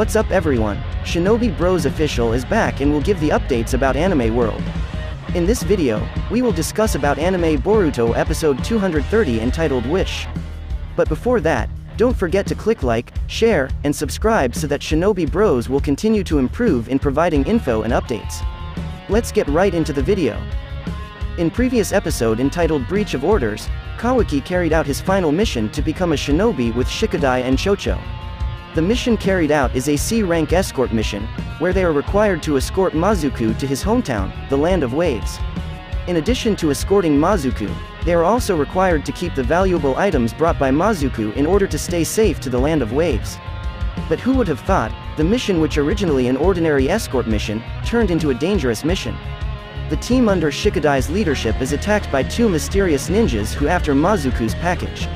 What's up everyone, Shinobi Bros Official is back and will give the updates about Anime World. In this video, we will discuss about anime Boruto episode 230 entitled Wish. But before that, don't forget to click like, share, and subscribe so that Shinobi Bros will continue to improve in providing info and updates. Let's get right into the video. In previous episode entitled Breach of Orders, Kawaki carried out his final mission to become a shinobi with Shikadai and Chocho. The mission carried out is a C-rank escort mission, where they are required to escort Mazuku to his hometown, the Land of Waves. In addition to escorting Mazuku, they are also required to keep the valuable items brought by Mazuku in order to stay safe to the Land of Waves. But who would have thought, the mission which originally an ordinary escort mission, turned into a dangerous mission. The team under Shikadai's leadership is attacked by two mysterious ninjas who after Mazuku's package.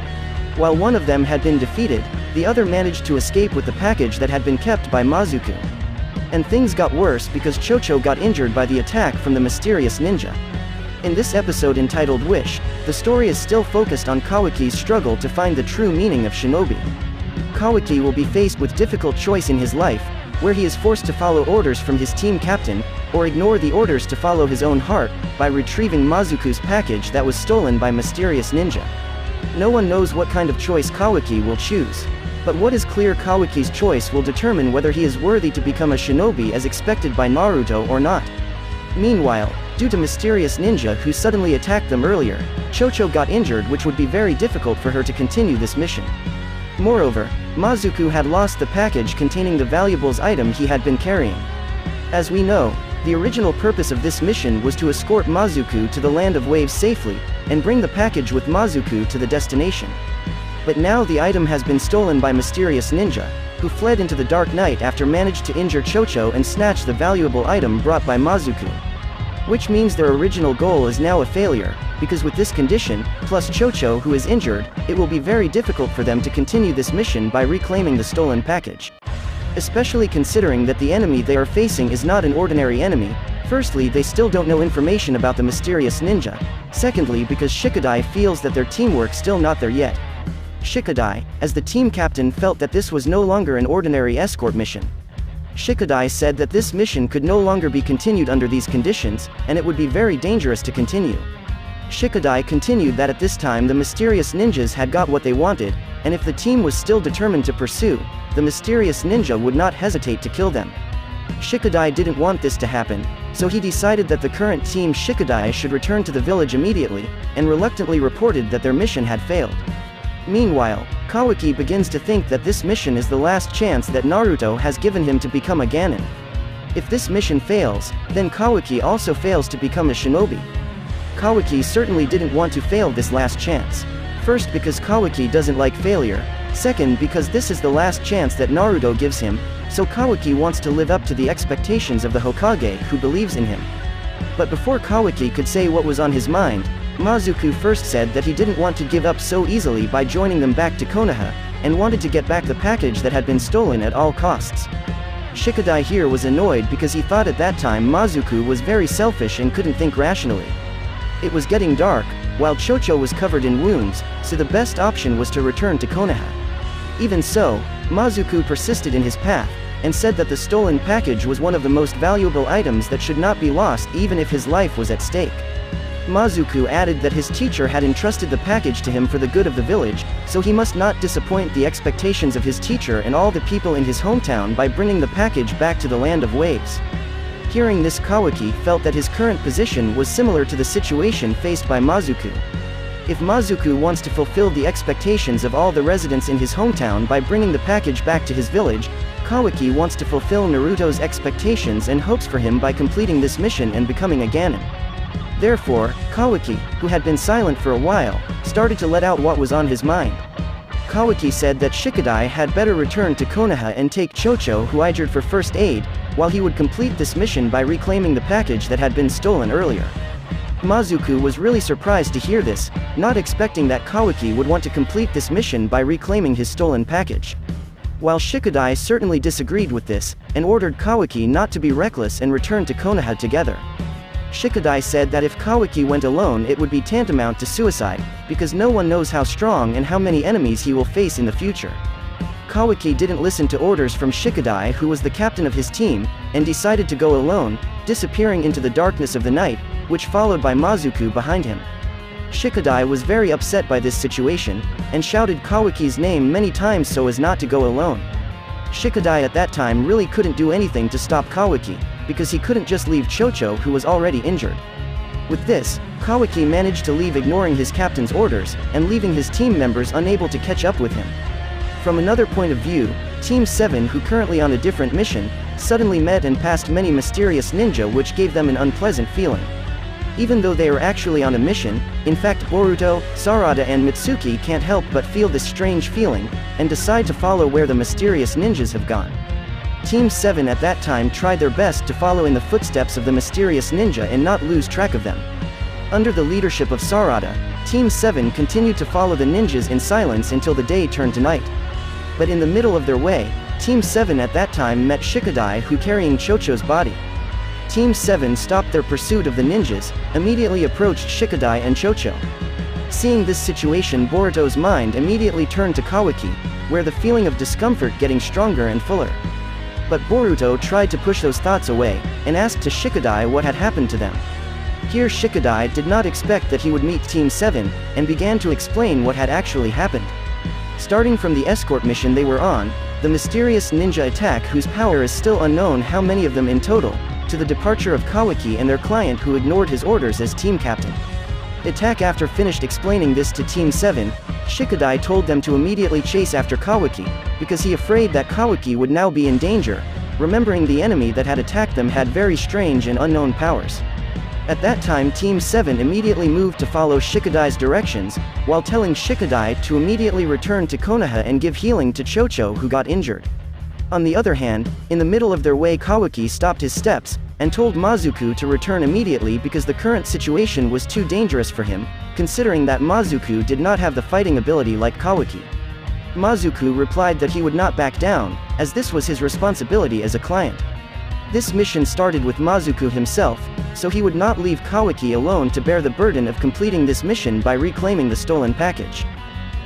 While one of them had been defeated, the other managed to escape with the package that had been kept by Mazuku. And things got worse because Chocho got injured by the attack from the mysterious ninja. In this episode entitled Wish, the story is still focused on Kawaki's struggle to find the true meaning of shinobi. Kawaki will be faced with difficult choice in his life, where he is forced to follow orders from his team captain, or ignore the orders to follow his own heart, by retrieving Mazuku's package that was stolen by mysterious ninja. No one knows what kind of choice Kawaki will choose. But what is clear, Kawaki's choice will determine whether he is worthy to become a shinobi as expected by Naruto or not. Meanwhile, due to mysterious ninja who suddenly attacked them earlier, Chocho got injured, which would be very difficult for her to continue this mission. Moreover, Mazuku had lost the package containing the valuables item he had been carrying. As we know, the original purpose of this mission was to escort Mazuku to the Land of Waves safely, and bring the package with Mazuku to the destination. But now the item has been stolen by mysterious ninja, who fled into the dark night after managed to injure Chocho and snatch the valuable item brought by Mazuku. Which means their original goal is now a failure, because with this condition, plus Chocho who is injured, it will be very difficult for them to continue this mission by reclaiming the stolen package. Especially considering that the enemy they are facing is not an ordinary enemy. Firstly, they still don't know information about the mysterious ninja. Secondly, because Shikadai feels that their teamwork still not there yet. Shikadai, as the team captain, felt that this was no longer an ordinary escort mission. Shikadai said that this mission could no longer be continued under these conditions, and it would be very dangerous to continue. Shikadai continued that at this time the mysterious ninjas had got what they wanted, and if the team was still determined to pursue, the mysterious ninja would not hesitate to kill them. Shikadai didn't want this to happen, so he decided that the current team Shikadai should return to the village immediately, and reluctantly reported that their mission had failed. Meanwhile, Kawaki begins to think that this mission is the last chance that Naruto has given him to become a Ganin. If this mission fails, then Kawaki also fails to become a shinobi. Kawaki certainly didn't want to fail this last chance. First, because Kawaki doesn't like failure. Second, because this is the last chance that Naruto gives him, so Kawaki wants to live up to the expectations of the Hokage who believes in him. But before Kawaki could say what was on his mind, Mazuku first said that he didn't want to give up so easily by joining them back to Konoha, and wanted to get back the package that had been stolen at all costs. Shikadai here was annoyed because he thought at that time Mazuku was very selfish and couldn't think rationally. It was getting dark, while Chocho was covered in wounds, so the best option was to return to Konoha. Even so, Mazuku persisted in his path, and said that the stolen package was one of the most valuable items that should not be lost even if his life was at stake. Mazuku added that his teacher had entrusted the package to him for the good of the village, so he must not disappoint the expectations of his teacher and all the people in his hometown by bringing the package back to the Land of Waves. Hearing this, Kawaki felt that his current position was similar to the situation faced by Mazuku. If Mazuku wants to fulfill the expectations of all the residents in his hometown by bringing the package back to his village, Kawaki wants to fulfill Naruto's expectations and hopes for him by completing this mission and becoming a Ganin. Therefore, Kawaki, who had been silent for a while, started to let out what was on his mind. Kawaki said that Shikadai had better return to Konoha and take Chocho, who injured, for first aid, while he would complete this mission by reclaiming the package that had been stolen earlier. Mazuku was really surprised to hear this, not expecting that Kawaki would want to complete this mission by reclaiming his stolen package. While Shikadai certainly disagreed with this, and ordered Kawaki not to be reckless and return to Konoha together. Shikadai said that if Kawaki went alone it would be tantamount to suicide, because no one knows how strong and how many enemies he will face in the future. Kawaki didn't listen to orders from Shikadai, who was the captain of his team, and decided to go alone, disappearing into the darkness of the night, which followed by Mazuku behind him. Shikadai was very upset by this situation, and shouted Kawaki's name many times so as not to go alone. Shikadai at that time really couldn't do anything to stop Kawaki, because he couldn't just leave Chocho, who was already injured. With this, Kawaki managed to leave, ignoring his captain's orders, and leaving his team members unable to catch up with him. From another point of view, Team 7, who currently on a different mission, suddenly met and passed many mysterious ninja, which gave them an unpleasant feeling. Even though they are actually on a mission, in fact Boruto, Sarada and Mitsuki can't help but feel this strange feeling, and decide to follow where the mysterious ninjas have gone. Team 7 at that time tried their best to follow in the footsteps of the mysterious ninja and not lose track of them. Under the leadership of Sarada, Team 7 continued to follow the ninjas in silence until the day turned to night. But in the middle of their way, Team 7 at that time met Shikadai, who carrying Chocho's body. Team 7 stopped their pursuit of the ninjas, immediately approached Shikadai and Chocho. Seeing this situation, Boruto's mind immediately turned to Kawaki, where the feeling of discomfort getting stronger and fuller. But Boruto tried to push those thoughts away, and asked to Shikadai what had happened to them. Here Shikadai did not expect that he would meet Team 7, and began to explain what had actually happened. Starting from the escort mission they were on, the mysterious ninja attack, whose power is still unknown how many of them in total, to the departure of Kawaki and their client, who ignored his orders as team captain. Attack. After finished explaining this to Team 7, Shikadai told them to immediately chase after Kawaki, because he afraid that Kawaki would now be in danger, remembering the enemy that had attacked them had very strange and unknown powers. At that time Team 7 immediately moved to follow Shikadai's directions, while telling Shikadai to immediately return to Konoha and give healing to Chocho, who got injured. On the other hand, in the middle of their way Kawaki stopped his steps, and told Mazuku to return immediately because the current situation was too dangerous for him, considering that Mazuku did not have the fighting ability like Kawaki. Mazuku replied that he would not back down, as this was his responsibility as a client. This mission started with Mazuku himself, so he would not leave Kawaki alone to bear the burden of completing this mission by reclaiming the stolen package.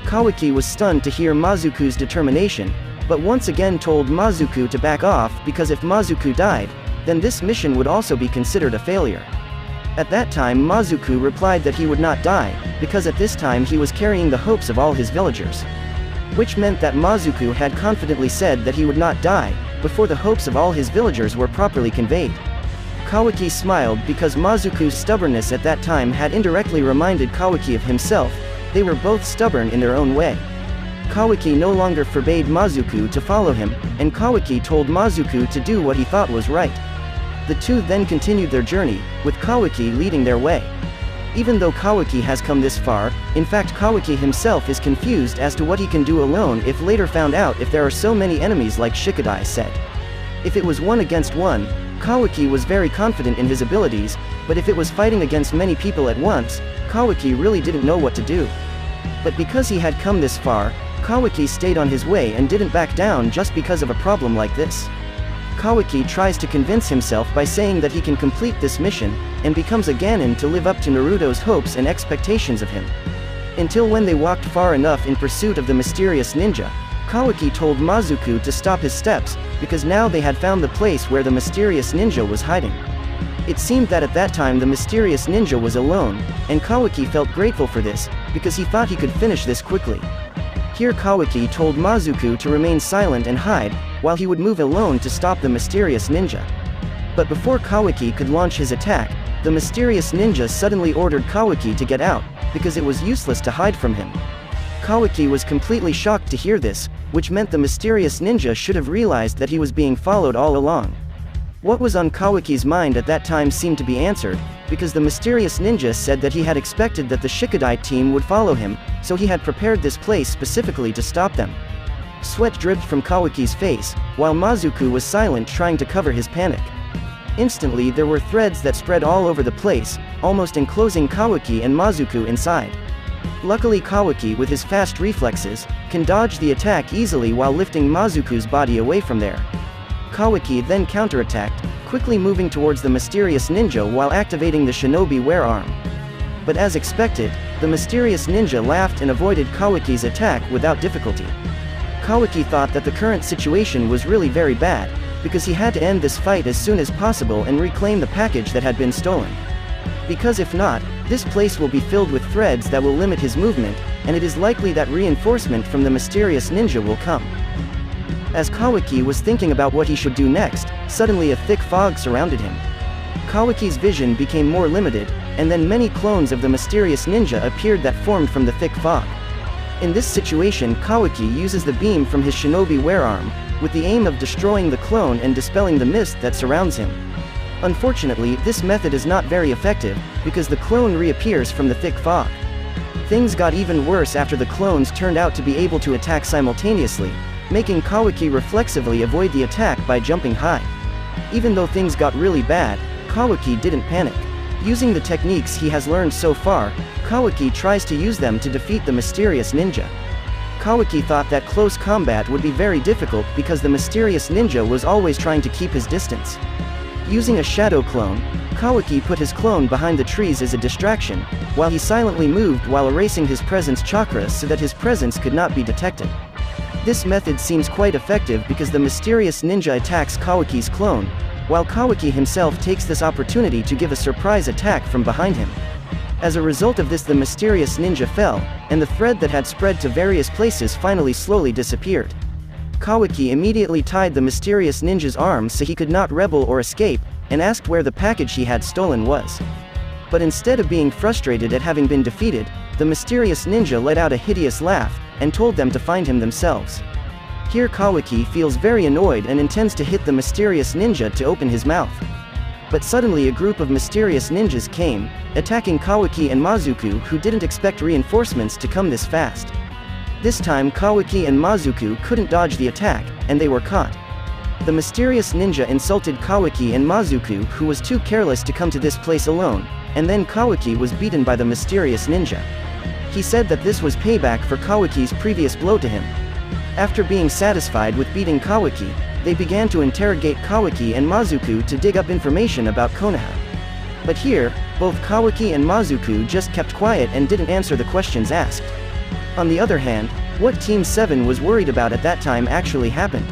Kawaki was stunned to hear Mazuku's determination, but once again told Mazuku to back off because if Mazuku died, then this mission would also be considered a failure. At that time Mazuku replied that he would not die, because at this time he was carrying the hopes of all his villagers. Which meant that Mazuku had confidently said that he would not die, before the hopes of all his villagers were properly conveyed. Kawaki smiled because Mazuku's stubbornness at that time had indirectly reminded Kawaki of himself. They were both stubborn in their own way. Kawaki no longer forbade Mazuku to follow him, and Kawaki told Mazuku to do what he thought was right. The two then continued their journey, with Kawaki leading their way. Even though Kawaki has come this far, in fact Kawaki himself is confused as to what he can do alone if later found out if there are so many enemies like Shikadai said. If it was 1 against 1, Kawaki was very confident in his abilities, but if it was fighting against many people at once, Kawaki really didn't know what to do. But because he had come this far, Kawaki stayed on his way and didn't back down just because of a problem like this. Kawaki tries to convince himself by saying that he can complete this mission, and becomes a Ganon to live up to Naruto's hopes and expectations of him. Until when they walked far enough in pursuit of the mysterious ninja, Kawaki told Mazuku to stop his steps, because now they had found the place where the mysterious ninja was hiding. It seemed that at that time the mysterious ninja was alone, and Kawaki felt grateful for this, because he thought he could finish this quickly. Here Kawaki told Mazuku to remain silent and hide, while he would move alone to stop the mysterious ninja. But before Kawaki could launch his attack, the mysterious ninja suddenly ordered Kawaki to get out, because it was useless to hide from him. Kawaki was completely shocked to hear this, which meant the mysterious ninja should have realized that he was being followed all along. What was on Kawaki's mind at that time seemed to be answered, because the mysterious ninja said that he had expected that the Shikadai team would follow him, so he had prepared this place specifically to stop them. Sweat dripped from Kawaki's face, while Mazuku was silent trying to cover his panic. Instantly there were threads that spread all over the place, almost enclosing Kawaki and Mazuku inside. Luckily Kawaki with his fast reflexes, can dodge the attack easily while lifting Mazuku's body away from there. Kawaki then counterattacked, quickly moving towards the mysterious ninja while activating the shinobi werearm. But as expected, the mysterious ninja laughed and avoided Kawaki's attack without difficulty. Kawaki thought that the current situation was really very bad, because he had to end this fight as soon as possible and reclaim the package that had been stolen. Because if not, this place will be filled with threads that will limit his movement, and it is likely that reinforcement from the mysterious ninja will come. As Kawaki was thinking about what he should do next, suddenly a thick fog surrounded him. Kawaki's vision became more limited, and then many clones of the mysterious ninja appeared that formed from the thick fog. In this situation, Kawaki uses the beam from his shinobi werearm, with the aim of destroying the clone and dispelling the mist that surrounds him. Unfortunately, this method is not very effective, because the clone reappears from the thick fog. Things got even worse after the clones turned out to be able to attack simultaneously, making Kawaki reflexively avoid the attack by jumping high. Even though things got really bad, Kawaki didn't panic. Using the techniques he has learned so far, Kawaki tries to use them to defeat the mysterious ninja. Kawaki thought that close combat would be very difficult because the mysterious ninja was always trying to keep his distance. Using a shadow clone, Kawaki put his clone behind the trees as a distraction, while he silently moved while erasing his presence chakra so that his presence could not be detected. This method seems quite effective because the mysterious ninja attacks Kawaki's clone, while Kawaki himself takes this opportunity to give a surprise attack from behind him. As a result of this, the mysterious ninja fell, and the thread that had spread to various places finally slowly disappeared. Kawaki immediately tied the mysterious ninja's arms so he could not rebel or escape, and asked where the package he had stolen was. But instead of being frustrated at having been defeated, the mysterious ninja let out a hideous laugh, and told them to find him themselves. Here Kawaki feels very annoyed and intends to hit the mysterious ninja to open his mouth. But suddenly a group of mysterious ninjas came, attacking Kawaki and Mazuku, who didn't expect reinforcements to come this fast. This time Kawaki and Mazuku couldn't dodge the attack, and they were caught. The mysterious ninja insulted Kawaki and Mazuku, who was too careless to come to this place alone, and then Kawaki was beaten by the mysterious ninja. He said that this was payback for Kawaki's previous blow to him. After being satisfied with beating Kawaki, they began to interrogate Kawaki and Mazuku to dig up information about Konoha. But here, both Kawaki and Mazuku just kept quiet and didn't answer the questions asked. On the other hand, what Team 7 was worried about at that time actually happened.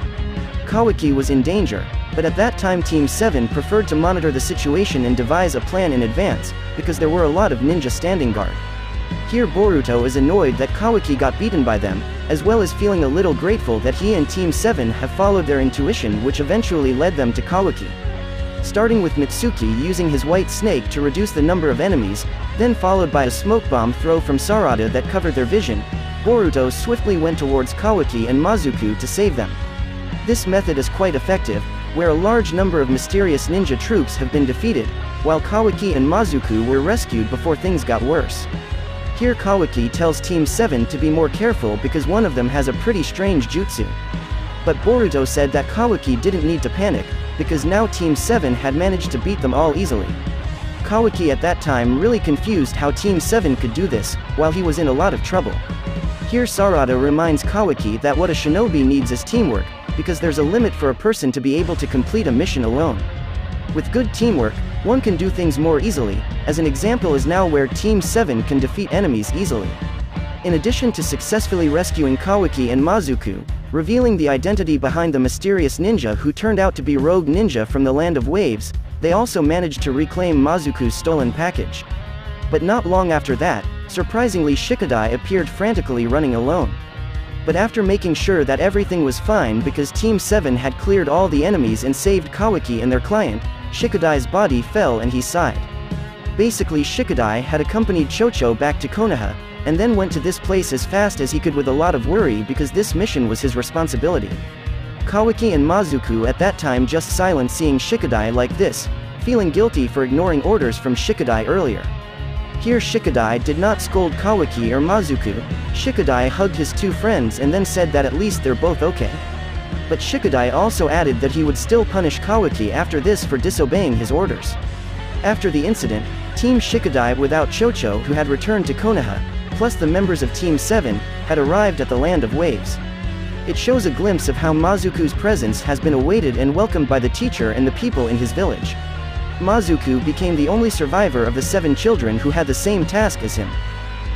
Kawaki was in danger, but at that time Team 7 preferred to monitor the situation and devise a plan in advance, because there were a lot of ninja standing guard. Here Boruto is annoyed that Kawaki got beaten by them, as well as feeling a little grateful that he and Team 7 have followed their intuition, which eventually led them to Kawaki. Starting with Mitsuki using his white snake to reduce the number of enemies, then followed by a smoke bomb throw from Sarada that covered their vision, Boruto swiftly went towards Kawaki and Mazuku to save them. This method is quite effective, where a large number of mysterious ninja troops have been defeated, while Kawaki and Mazuku were rescued before things got worse. Here Kawaki tells Team 7 to be more careful because one of them has a pretty strange jutsu. But Boruto said that Kawaki didn't need to panic, because now Team 7 had managed to beat them all easily. Kawaki at that time really confused how Team 7 could do this, while he was in a lot of trouble. Here Sarada reminds Kawaki that what a shinobi needs is teamwork, because there's a limit for a person to be able to complete a mission alone. With good teamwork, one can do things more easily, as an example is now where Team 7 can defeat enemies easily. In addition to successfully rescuing Kawaki and Mazuku, revealing the identity behind the mysterious ninja who turned out to be Rogue Ninja from the Land of Waves, they also managed to reclaim Mazuku's stolen package. But not long after that, surprisingly Shikadai appeared frantically running alone. But after making sure that everything was fine because Team 7 had cleared all the enemies and saved Kawaki and their client, Shikadai's body fell and he sighed. Basically Shikadai had accompanied Chocho back to Konoha, and then went to this place as fast as he could with a lot of worry because this mission was his responsibility. Kawaki and Mazuku at that time just silent seeing Shikadai like this, feeling guilty for ignoring orders from Shikadai earlier. Here Shikadai did not scold Kawaki or Mazuku. Shikadai hugged his two friends and then said that at least they're both okay. But Shikadai also added that he would still punish Kawaki after this for disobeying his orders. After the incident, Team Shikadai without Chocho, who had returned to Konoha, plus the members of Team 7, had arrived at the Land of Waves. It shows a glimpse of how Mazuku's presence has been awaited and welcomed by the teacher and the people in his village. Mazuku became the only survivor of the 7 children who had the same task as him.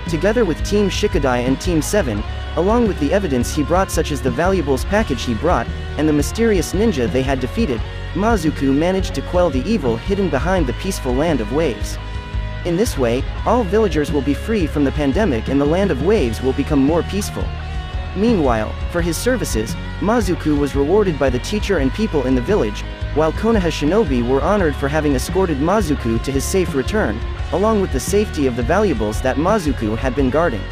Together with Team Shikadai and Team 7, Along with the evidence he brought, such as the valuables package he brought, and the mysterious ninja they had defeated, Mazuku managed to quell the evil hidden behind the peaceful land of waves. In this way, all villagers will be free from the pandemic and the land of waves will become more peaceful. Meanwhile, for his services, Mazuku was rewarded by the teacher and people in the village, while Konoha shinobi were honored for having escorted Mazuku to his safe return, along with the safety of the valuables that Mazuku had been guarding.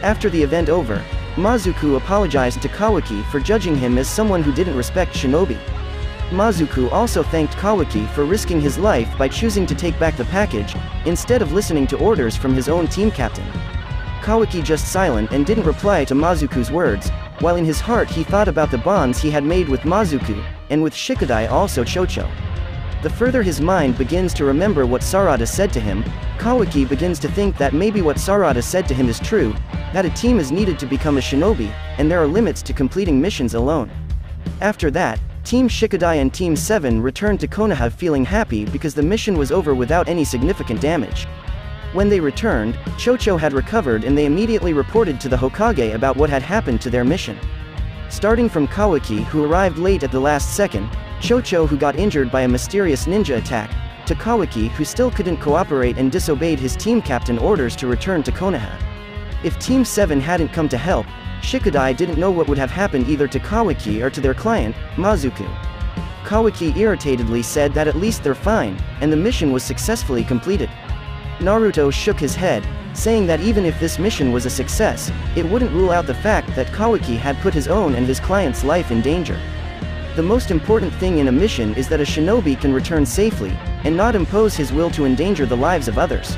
After the event over, Mazuku apologized to Kawaki for judging him as someone who didn't respect shinobi. Mazuku also thanked Kawaki for risking his life by choosing to take back the package, instead of listening to orders from his own team captain. Kawaki just silent and didn't reply to Mazuku's words, while in his heart he thought about the bonds he had made with Mazuku, and with Shikadai also Chocho. The further his mind begins to remember what Sarada said to him, Kawaki begins to think that maybe what Sarada said to him is true, that a team is needed to become a shinobi, and there are limits to completing missions alone. After that, Team Shikadai and Team 7 returned to Konoha feeling happy because the mission was over without any significant damage. When they returned, Chocho had recovered and they immediately reported to the Hokage about what had happened to their mission. Starting from Kawaki, who arrived late at the last second, Chocho, who got injured by a mysterious ninja attack, to Kawaki, who still couldn't cooperate and disobeyed his team captain orders to return to Konoha. If Team 7 hadn't come to help, Shikadai didn't know what would have happened either to Kawaki or to their client, Mazuku. Kawaki irritatedly said that at least they're fine, and the mission was successfully completed. Naruto shook his head, saying that even if this mission was a success, it wouldn't rule out the fact that Kawaki had put his own and his client's life in danger. The most important thing in a mission is that a shinobi can return safely, and not impose his will to endanger the lives of others.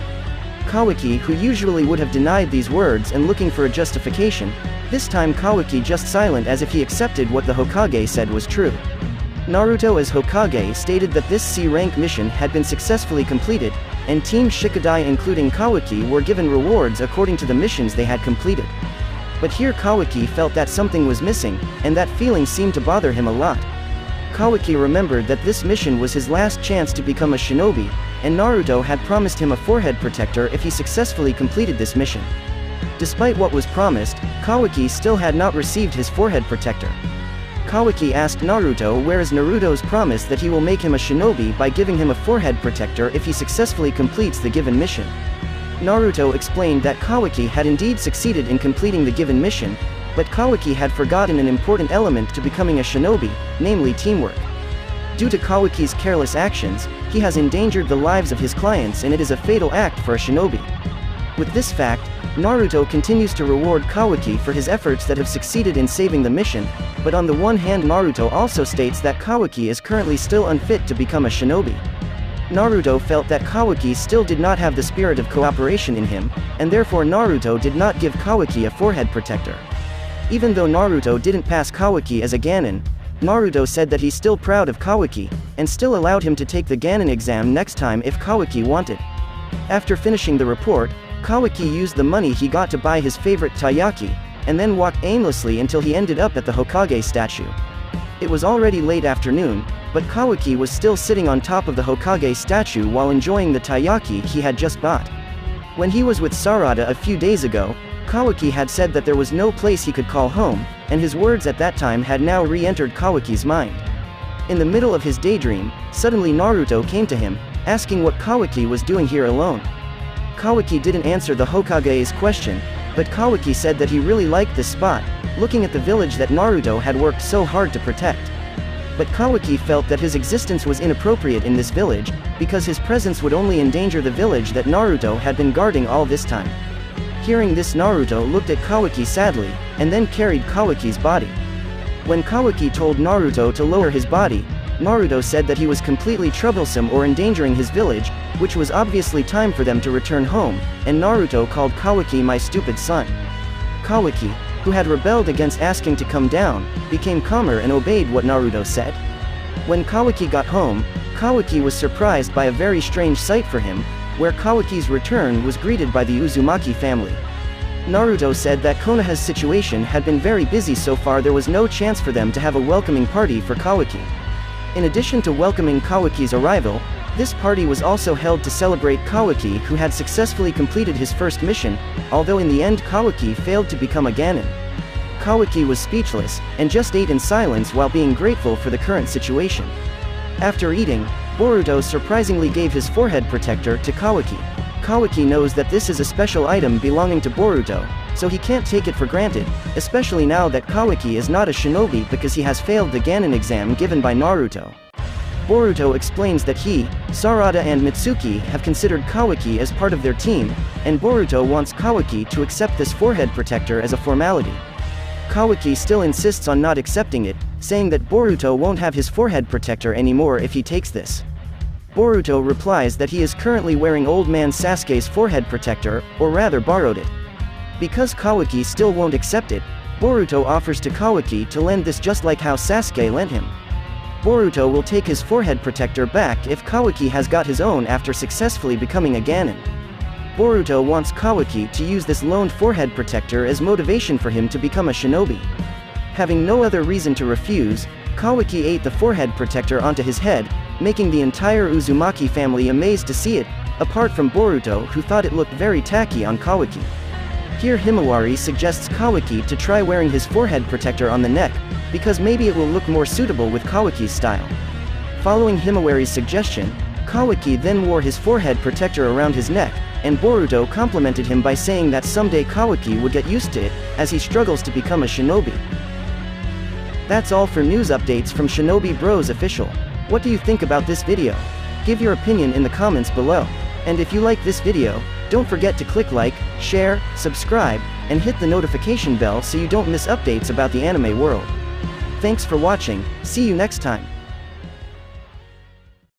Kawaki, who usually would have denied these words and looking for a justification, this time Kawaki just silent as if he accepted what the Hokage said was true. Naruto as Hokage stated that this C-rank mission had been successfully completed, and Team Shikadai including Kawaki were given rewards according to the missions they had completed. But here Kawaki felt that something was missing, and that feeling seemed to bother him a lot. Kawaki remembered that this mission was his last chance to become a shinobi, and Naruto had promised him a forehead protector if he successfully completed this mission. Despite what was promised, Kawaki still had not received his forehead protector. Kawaki asked Naruto where is Naruto's promise that he will make him a shinobi by giving him a forehead protector if he successfully completes the given mission. Naruto explained that Kawaki had indeed succeeded in completing the given mission, but Kawaki had forgotten an important element to becoming a shinobi, namely teamwork. Due to Kawaki's careless actions, he has endangered the lives of his clients and it is a fatal act for a shinobi. With this fact, Naruto continues to reward Kawaki for his efforts that have succeeded in saving the mission, but on the one hand Naruto also states that Kawaki is currently still unfit to become a shinobi. Naruto felt that Kawaki still did not have the spirit of cooperation in him, and therefore Naruto did not give Kawaki a forehead protector. Even though Naruto didn't pass Kawaki as a Ganon, Naruto said that he's still proud of Kawaki, and still allowed him to take the Ganon exam next time if Kawaki wanted. After finishing the report, Kawaki used the money he got to buy his favorite taiyaki, and then walked aimlessly until he ended up at the Hokage statue. It was already late afternoon, but Kawaki was still sitting on top of the Hokage statue while enjoying the taiyaki he had just bought. When he was with Sarada a few days ago, Kawaki had said that there was no place he could call home, and his words at that time had now re-entered Kawaki's mind. In the middle of his daydream, suddenly Naruto came to him, asking what Kawaki was doing here alone. Kawaki didn't answer the Hokage's question, but Kawaki said that he really liked this spot, looking at the village that Naruto had worked so hard to protect. But Kawaki felt that his existence was inappropriate in this village, because his presence would only endanger the village that Naruto had been guarding all this time. Hearing this, Naruto looked at Kawaki sadly, and then carried Kawaki's body. When Kawaki told Naruto to lower his body, Naruto said that he was completely troublesome or endangering his village, which was obviously time for them to return home, and Naruto called Kawaki my stupid son. Kawaki, who had rebelled against asking to come down, became calmer and obeyed what Naruto said. When Kawaki got home, Kawaki was surprised by a very strange sight for him, where Kawaki's return was greeted by the Uzumaki family. Naruto said that Konoha's situation had been very busy so far, there was no chance for them to have a welcoming party for Kawaki. In addition to welcoming Kawaki's arrival, this party was also held to celebrate Kawaki, who had successfully completed his first mission, although in the end Kawaki failed to become a Ganon. Kawaki was speechless, and just ate in silence while being grateful for the current situation. After eating, Boruto surprisingly gave his forehead protector to Kawaki. Kawaki knows that this is a special item belonging to Boruto, so he can't take it for granted, especially now that Kawaki is not a shinobi because he has failed the Ganon exam given by Naruto. Boruto explains that he, Sarada and Mitsuki have considered Kawaki as part of their team, and Boruto wants Kawaki to accept this forehead protector as a formality. Kawaki still insists on not accepting it, saying that Boruto won't have his forehead protector anymore if he takes this. Boruto replies that he is currently wearing old man Sasuke's forehead protector, or rather borrowed it. Because Kawaki still won't accept it, Boruto offers to Kawaki to lend this just like how Sasuke lent him. Boruto will take his forehead protector back if Kawaki has got his own after successfully becoming a Ganon. Boruto wants Kawaki to use this loaned forehead protector as motivation for him to become a shinobi. Having no other reason to refuse, Kawaki ate the forehead protector onto his head, making the entire Uzumaki family amazed to see it, apart from Boruto who thought it looked very tacky on Kawaki. Here Himawari suggests Kawaki to try wearing his forehead protector on the neck, because maybe it will look more suitable with Kawaki's style. Following Himawari's suggestion, Kawaki then wore his forehead protector around his neck, and Boruto complimented him by saying that someday Kawaki would get used to it, as he struggles to become a shinobi. That's all for news updates from Shinobi Bros Official. What do you think about this video? Give your opinion in the comments below. And if you like this video, don't forget to click like, share, subscribe, and hit the notification bell so you don't miss updates about the anime world. Thanks for watching, see you next time.